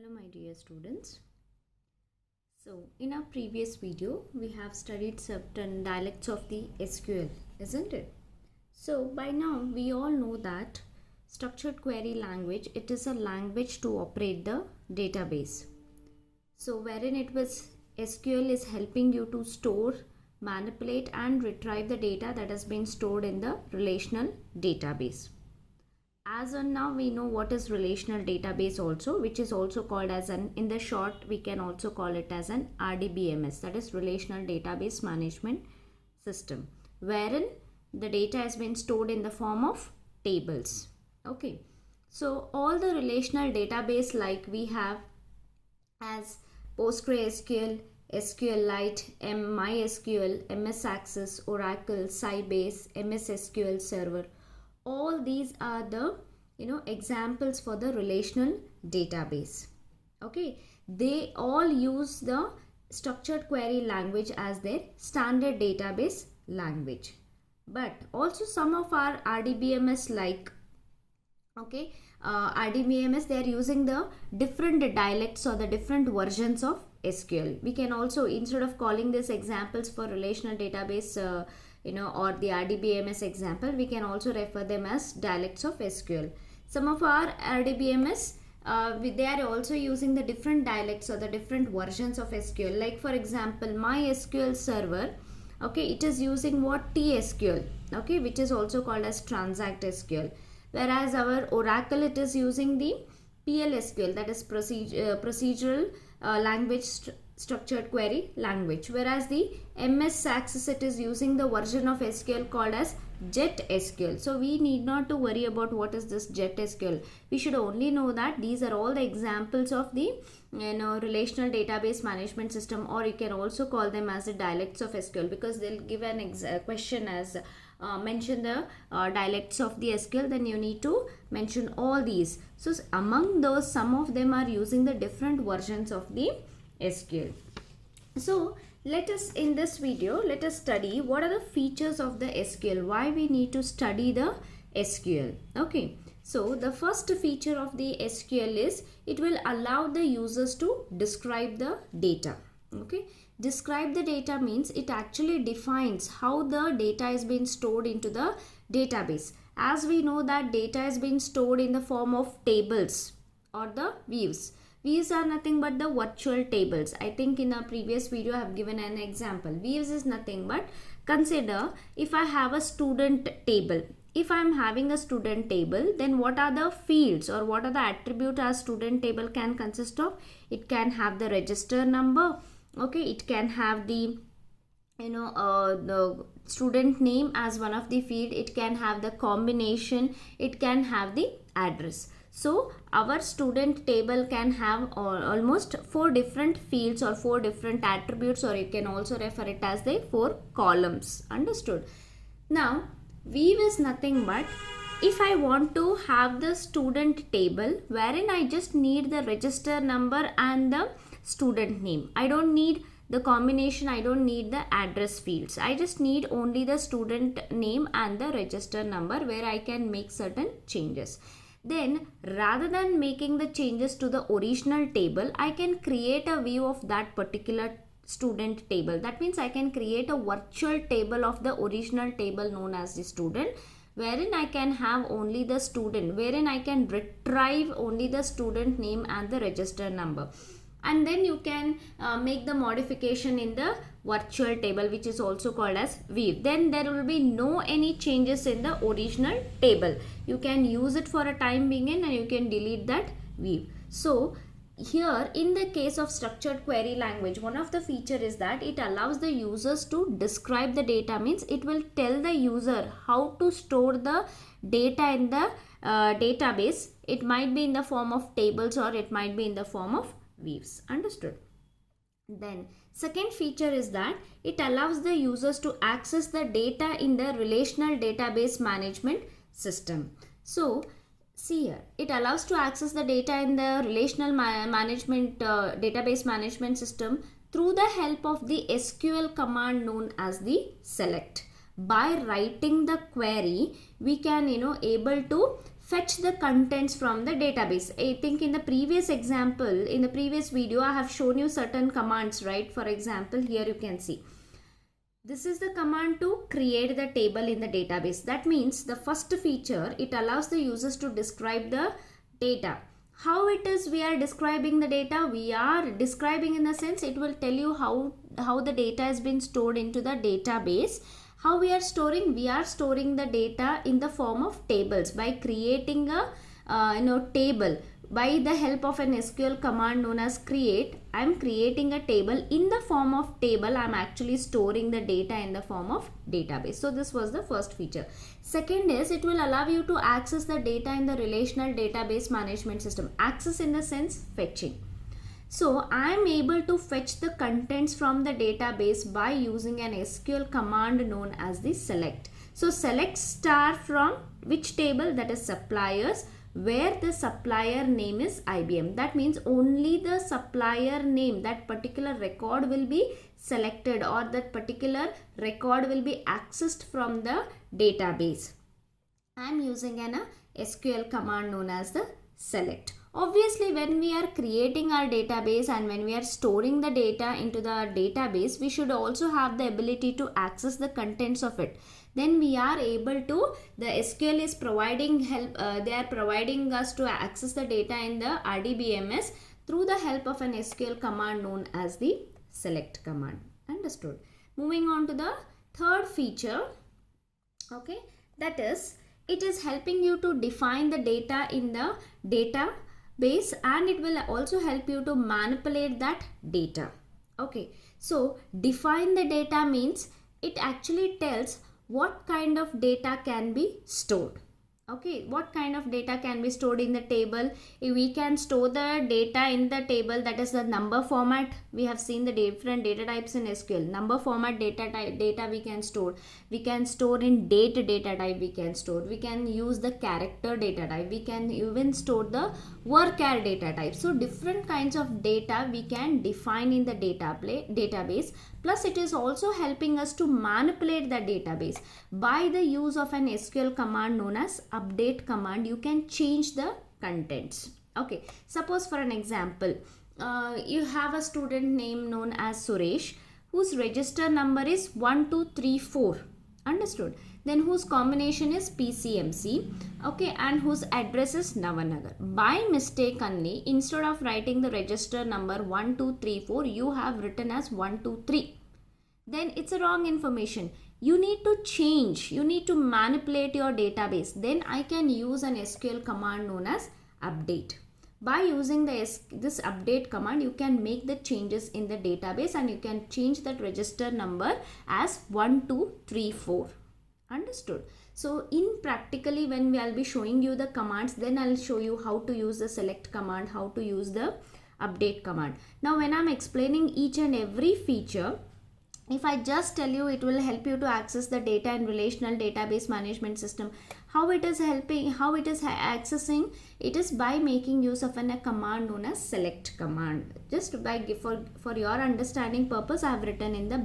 Hello my dear students. So in our previous video we have studied certain dialects of the SQL, isn't it? So by now we all know that structured query language, it is a language to operate the database. So wherein SQL is helping you to store, manipulate and retrieve the data that has been stored in the relational database. As on now we know what is relational database also, which is also called as in the short we can also call it as an RDBMS, that is relational database management system, wherein the data has been stored in the form of tables. Okay, so all the relational database like we have as PostgreSQL, SQLite, MySQL, MS Access, Oracle, Sybase, MS SQL Server, all these are the examples for the relational database. Okay, they all use the structured query language as their standard database language. But also some of our RDBMS like RDBMS, they are using the different dialects or the different versions of SQL. We can also, instead of calling this examples for relational database or the RDBMS example, we can also refer them as dialects of SQL. Some of our RDBMS, they are also using the different dialects or the different versions of SQL. Like for example, MySQL Server, okay, it is using what? TSQL, okay, which is also called as Transact SQL. Whereas our Oracle, it is using the PLSQL, that is procedural language structured query language. Whereas the MS Access, it is using the version of SQL called as Jet SQL. So we need not to worry about what is this Jet SQL. We should only know that these are all the examples of the relational database management system, or you can also call them as the dialects of SQL, because they'll give an question as mention the dialects of the SQL, then you need to mention all these. So among those, some of them are using the different versions of the SQL. So let us, in this video, let us study what are the features of the SQL, why we need to study the SQL. Okay, so the first feature of the SQL is it will allow the users to describe the data. Okay, describe the data means it actually defines how the data is being stored into the database. As we know that data has been stored in the form of tables or the views. Views are nothing but the virtual tables. I think in a previous video I have given an example. Views is nothing but, consider if I have a student table. If I am having a student table, then what are the fields or what are the attributes our student table can consist of? It can have the register number. Okay, it can have the the student name as one of the field. It can have the combination. It can have the address. So our student table can have almost 4 different fields or 4 different attributes, or you can also refer it as the 4 columns. Understood? Now view is nothing but, if I want to have the student table wherein I just need the register number and the student name, I don't need the combination, I don't need the address fields, I just need only the student name and the register number where I can make certain changes. Then rather than making the changes to the original table, I can create a view of that particular student table. That means I can create a virtual table of the original table known as the student, wherein I can have only the student, wherein I can retrieve only the student name and the register number. And then you can make the modification in the virtual table, which is also called as view. Then there will be no any changes in the original table. You can use it for a time being and you can delete that view. So here in the case of structured query language, one of the feature is that it allows the users to describe the data, means it will tell the user how to store the data in the database. It might be in the form of tables or it might be in the form of views. Understood? Then second feature is that it allows the users to access the data in the relational database management system. So see here, it allows to access the data in the relational database management system through the help of the SQL command known as the select. By writing the query, we can able to fetch the contents from the database. I think in the previous example, in the previous video, I have shown you certain commands, right? For example, here you can see. This is the command to create the table in the database. That means the first feature, it allows the users to describe the data. How it is we are describing the data? We are describing in the sense it will tell you how the data has been stored into the database. How we are storing? We are storing the data in the form of tables by creating a table. By the help of an SQL command known as create, I am creating a table. In the form of table, I am actually storing the data in the form of database. So this was the first feature. Second is it will allow you to access the data in the relational database management system. Access in the sense fetching. So I am able to fetch the contents from the database by using an SQL command known as the select. So select star from which table? That is suppliers, where the supplier name is IBM. That means only the supplier name, that particular record will be selected, or that particular record will be accessed from the database. I am using an SQL command known as the select. Obviously, when we are creating our database and when we are storing the data into the database, we should also have the ability to access the contents of it. Then we are able to, the SQL is providing help, they are providing us to access the data in the RDBMS through the help of an SQL command known as the select command. Understood? Moving on to the third feature, okay, that is, it is helping you to define the data in the database, and it will also help you to manipulate that data. Okay, so define the data means it actually tells what kind of data can be stored. Okay, what kind of data can be stored in the table? We can store the data in the table, that is the number format. We have seen the different data types in SQL. Number format data we can store. We can store in date data type we can store. We can use the character data type. We can even store the varchar data type. So different kinds of data we can define in the database. Plus it is also helping us to manipulate the database. By the use of an SQL command known as update command, you can change the contents. Okay, suppose for an example, you have a student name known as Suresh, whose register number is 1234. Understood? Then whose combination is PCMC, okay, and whose address is Navanagar. By mistakenly, instead of writing the register number 1234, you have written as 123. Then it's a wrong information. You need to change, you need to manipulate your database. Then I can use an SQL command known as update. By using this update command, you can make the changes in the database and you can change that register number as 1234. Understood? So in practically, when I'll be showing you the commands, then I'll show you how to use the select command, how to use the update command. Now when I'm explaining each and every feature, if I just tell you it will help you to access the data in relational database management system, how it is helping, how it is accessing, it is by making use of a command known as select command. Just by for your understanding purpose, I have written in the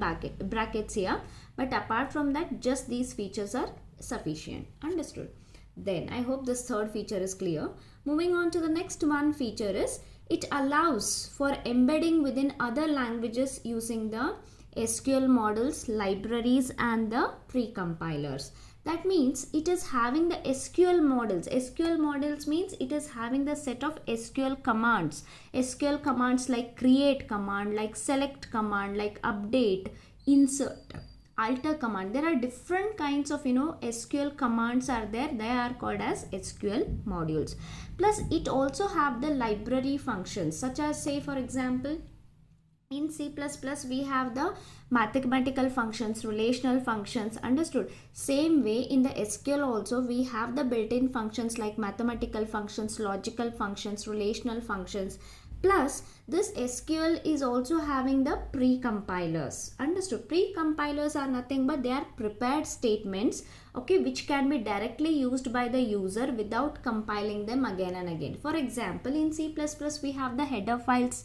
brackets here, but apart from that, just these features are sufficient. Understood? Then I hope this third feature is clear. Moving on to the next one feature is it allows for embedding within other languages using the SQL models, libraries and the precompilers. That means it is having the SQL models. SQL models means it is having the set of SQL commands. SQL commands like create command, like select command, like update, insert, alter command. There are different kinds of SQL commands are there. They are called as SQL modules. Plus it also have the library functions, such as, say for example, in C++ we have the mathematical functions, relational functions. Understood? Same way in the SQL also we have the built-in functions like mathematical functions, logical functions, relational functions. Plus this SQL is also having the precompilers. Understood? Precompilers are nothing but they are prepared statements, okay, which can be directly used by the user without compiling them again and again. For example, in C++ we have the header files.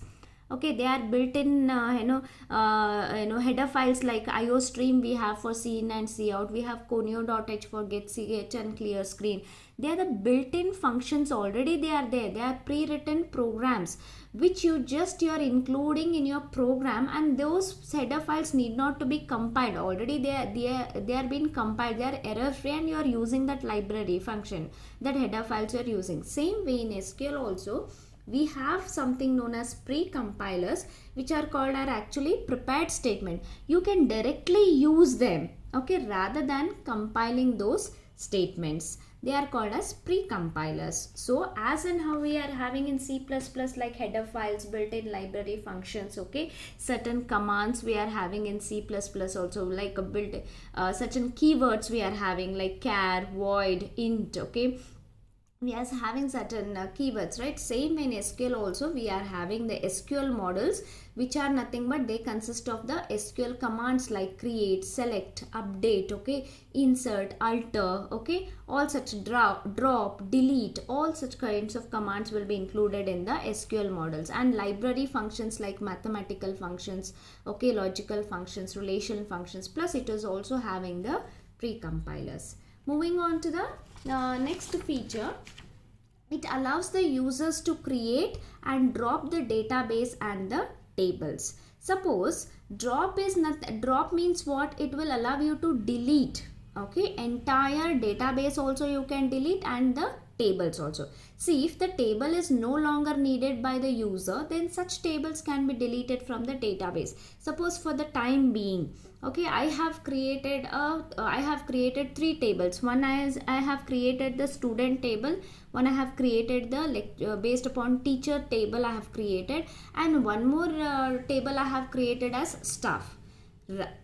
Okay, they are built in header files like iostream we have for see in and see out. We have conio.h for get ch and clear screen. They are the built-in functions already. They are there. They are pre-written programs which you are including in your program, and those header files need not to be compiled. Already they are being compiled. They are error free, and you are using that library function, that header files you are using. Same way in SQL also, we have something known as pre-compilers, which are called are actually prepared statement. You can directly use them, okay, rather than compiling those statements. They are called as pre-compilers. So as and how we are having in C++ like header files, built-in library functions, okay, certain commands we are having in C++ also, like a built certain keywords we are having like char, void, int, okay, we are having certain keywords, right? Same in SQL also, we are having the SQL models, which are nothing but they consist of the SQL commands like create, select, update, okay, insert, alter, okay, all such drop, delete, all such kinds of commands will be included in the SQL models. And library functions like mathematical functions, okay, logical functions, relational functions, plus it is also having the pre-compilers. Moving on to the next feature, it allows the users to create and drop the database and the tables. Suppose drop means what? It will allow you to delete, okay, entire database also you can delete, and the tables also. See, if the table is no longer needed by the user, then such tables can be deleted from the database. Suppose for the time being, okay, I have created three tables. One is I have created the student table, one I have created the based upon teacher table I have created, and one more table I have created as staff.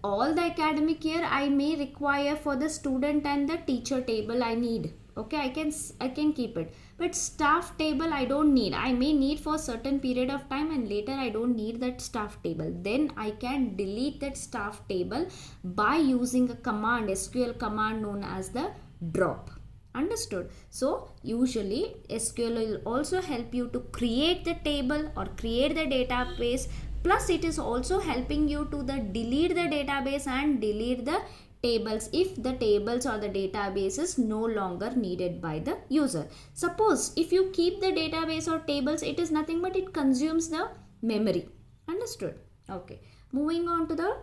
All the academic year I may require for the student and the teacher table I need, okay, I can keep it, but staff table I don't need. I may need for certain period of time, and later I don't need that staff table. Then I can delete that staff table by using a command, SQL command known as the drop. Understood? So usually SQL will also help you to create the table or create the database, plus it is also helping you to delete the database and delete the tables if the tables or the database is no longer needed by the user. Suppose if you keep the database or tables, it is nothing but it consumes the memory. Understood? Okay. Moving on to the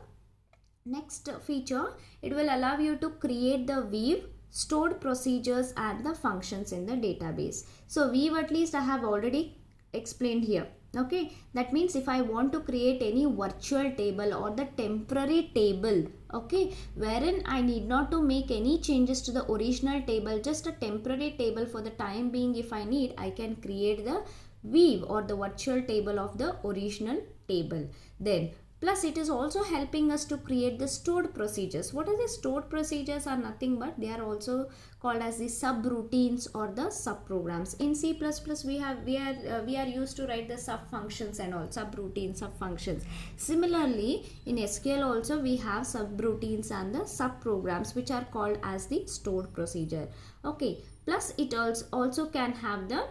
next feature, it will allow you to create the weave, stored procedures and the functions in the database. So weave, at least I have already explained here. Okay, that means if I want to create any virtual table or the temporary table, okay, wherein I need not to make any changes to the original table, just a temporary table for the time being, if I need, I can create the weave or the virtual table of the original table. Then plus it is also helping us to create the stored procedures. What are the stored procedures? Are nothing but they are also called as the subroutines or the subprograms. In C++ we are used to write the sub functions and all, subroutines, sub functions. Similarly in SQL also we have subroutines and the subprograms, which are called as the stored procedure. Okay, plus it also can have the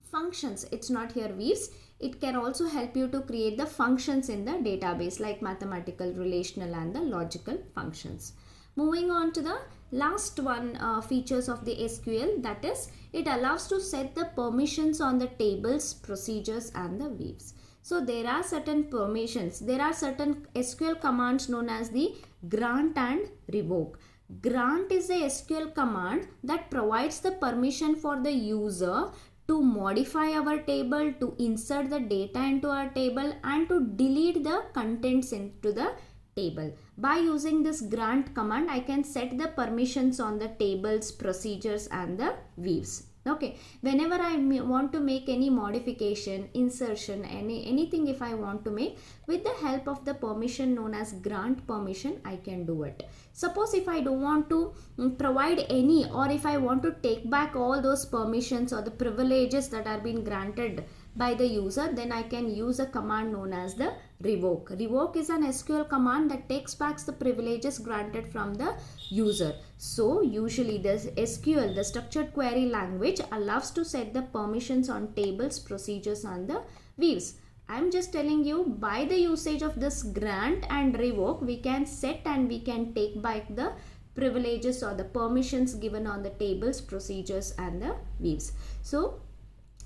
functions. It's not here weaves. It can also help you to create the functions in the database like mathematical, relational and the logical functions. Moving on to the last one features of the SQL, that is it allows to set the permissions on the tables, procedures and the weaves. So there are certain permissions. There are certain SQL commands known as the grant and revoke. Grant is a SQL command that provides the permission for the user to modify our table, to insert the data into our table and to delete the contents into the table. By using this grant command, I can set the permissions on the tables, procedures and the weaves. Okay, whenever I want to make any modification, insertion, anything if I want to make, with the help of the permission known as grant permission, I can do it. Suppose if I don't want to provide any, or if I want to take back all those permissions or the privileges that are being granted by the user, then I can use a command known as the revoke. Revoke is an SQL command that takes back the privileges granted from the user. So usually the SQL, the structured query language, allows to set the permissions on tables, procedures and the weaves. I'm just telling you, by the usage of this grant and revoke, we can set and we can take back the privileges or the permissions given on the tables, procedures and the views. So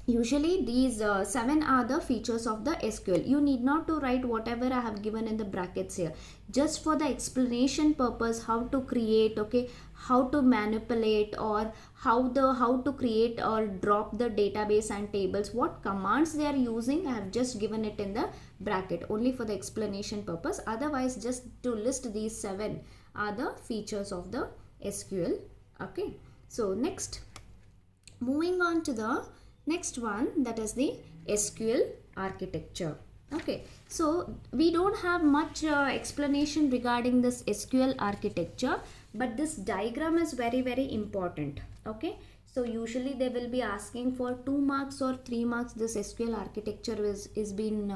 usually these 7 are the features of the SQL. You need not to write whatever I have given in the brackets here, just for the explanation purpose, how to create, okay, how to manipulate, or how to create or drop the database and tables, what commands they are using. I have just given it in the bracket only for the explanation purpose. Otherwise, just to list these 7 are the features of the SQL. Okay, so next, moving on to the next one, that is the SQL architecture. Okay, so we don't have much explanation regarding this SQL architecture, but this diagram is very important. Okay, so usually they will be asking for 2 marks or 3 marks. This SQL architecture is been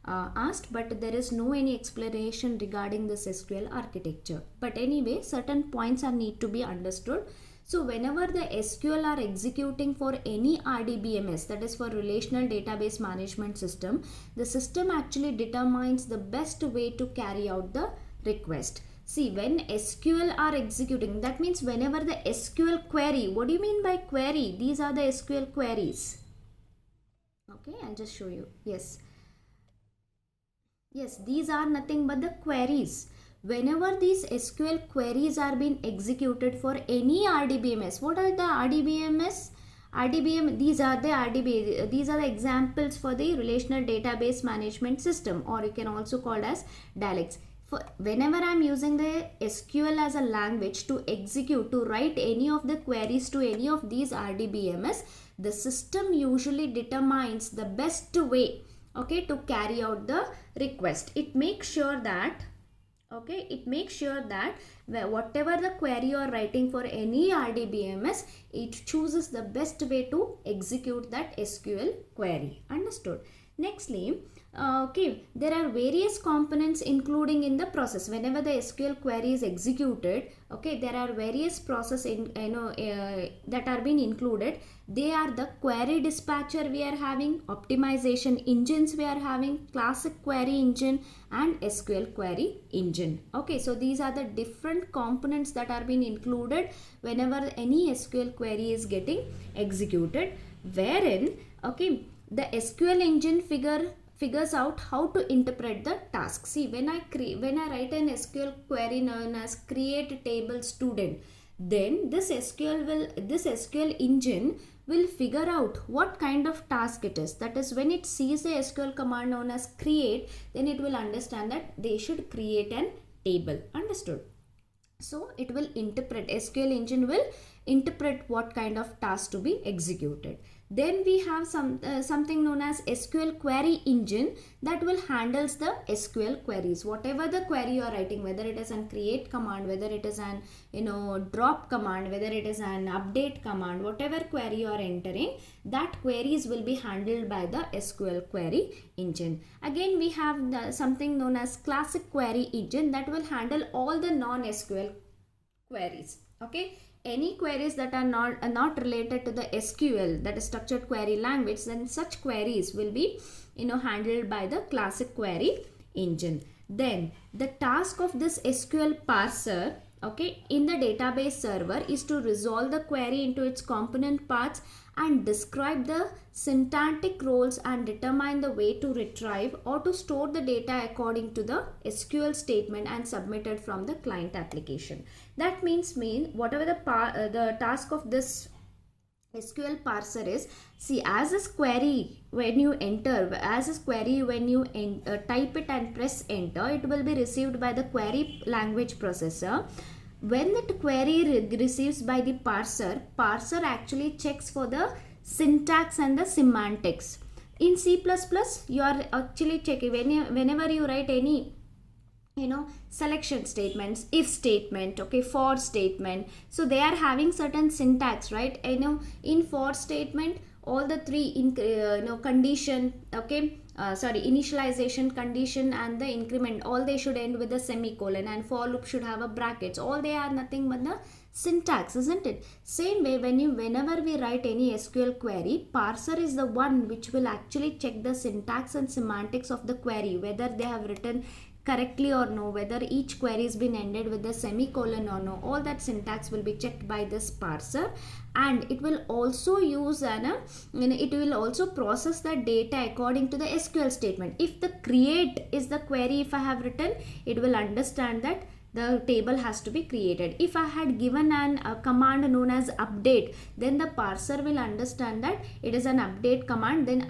asked, but there is no any explanation regarding this SQL architecture. But anyway, certain points are need to be understood. So whenever the SQL are executing for any RDBMS, that is for Relational Database Management System, the system actually determines the best way to carry out the request. See, when SQL are executing, that means whenever the SQL query, what do you mean by query? These are the SQL queries. Okay, I'll just show you. Yes, these are nothing but the queries. Whenever these SQL queries are being executed for any RDBMS, what are the RDBMS? These are the examples for the Relational Database Management System, or you can also call it as dialects. Whenever I am using the SQL as a language to execute, to write any of the queries to any of these RDBMS, the system usually determines the best way, okay, to carry out the request. It makes sure that whatever the query you are writing for any RDBMS, it chooses the best way to execute that SQL query. Understood? Nextly, there are various components including in the process. Whenever the SQL query is executed, okay, there are various process that are being included. They are the query dispatcher we are having, optimization engines we are having, classic query engine and SQL query engine. Okay, so these are the different components that are being included whenever any SQL query is getting executed, wherein, okay, the SQL engine figures out how to interpret the task. See, when I write an SQL query known as create table student, then this SQL engine will figure out what kind of task it is. That is, when it sees the SQL command known as create, then it will understand that they should create an table. Understood? So it will interpret, SQL engine will interpret what kind of task to be executed. Then we have something known as SQL query engine that will handles the SQL queries. Whatever the query you are writing, whether it is an create command, whether it is an drop command, whether it is an update command, whatever query you are entering, that queries will be handled by the SQL query engine. Again, we have something known as classic query engine that will handle all the non-SQL queries. Okay, any queries that are not related to the SQL, that is structured query language, then such queries will be handled by the classic query engine. Then the task of this SQL parser, okay, in the database server is to resolve the query into its component parts and describe the syntactic roles and determine the way to retrieve or to store the data according to the SQL statement and submitted from the client application. That means whatever the task of this SQL parser is, see, as this query when you type it and press enter, it will be received by the query language processor. When that query receives by the parser actually checks for the syntax and the semantics. In C++, you are actually checking whenever you write any selection statements, if statement, okay, for statement, so they are having certain syntax, right? In for statement, all the three condition, okay, initialization, condition and the increment, all they should end with a semicolon, and for loop should have a brackets. All they are nothing but the syntax, isn't it? Same way, whenever we write any SQL query, parser is the one which will actually check the syntax and semantics of the query, whether they have written correctly or no, whether each query has been ended with a semicolon or no. All that syntax will be checked by this parser, and it will also use it will also process the data according to the SQL statement. If the create is the query, if I have written, it will understand that the table has to be created. If I had given a command known as update, then the parser will understand that it is an update command, then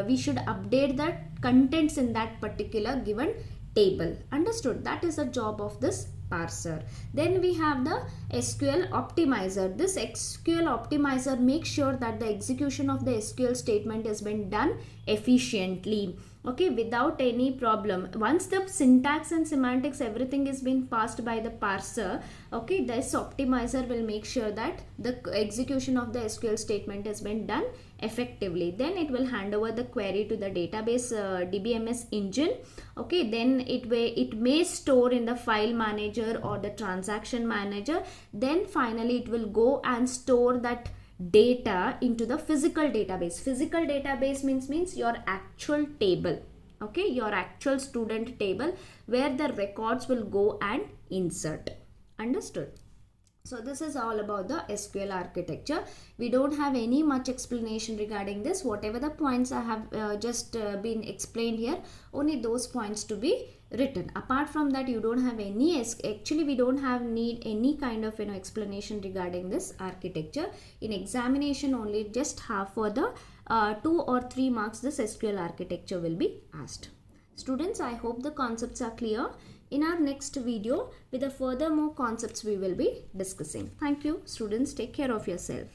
we should update the contents in that particular given table. Understood? That is the job of this parser. Then we have the SQL optimizer. This SQL optimizer makes sure that the execution of the SQL statement has been done efficiently, okay, without any problem. Once the syntax and semantics, everything is being passed by the parser, okay, this optimizer will make sure that the execution of the SQL statement has been done effectively. Then it will hand over the query to the database DBMS engine, okay. Then it may store in the file manager or the transaction manager. Then finally it will go and store that data into the physical database. Physical database means your actual table, okay, your actual student table, where the records will go and insert. Understood? So this is all about the SQL architecture. We don't have any much explanation regarding this. Whatever the points I have just been explained here, only those points to be written. Apart from that, you don't have any, actually we don't have need any kind of explanation regarding this architecture. In examination only, just have for the 2 or 3 marks this SQL architecture will be asked. Students, I hope the concepts are clear. In our next video, with the further more concepts we will be discussing. Thank you, students. Take care of yourself.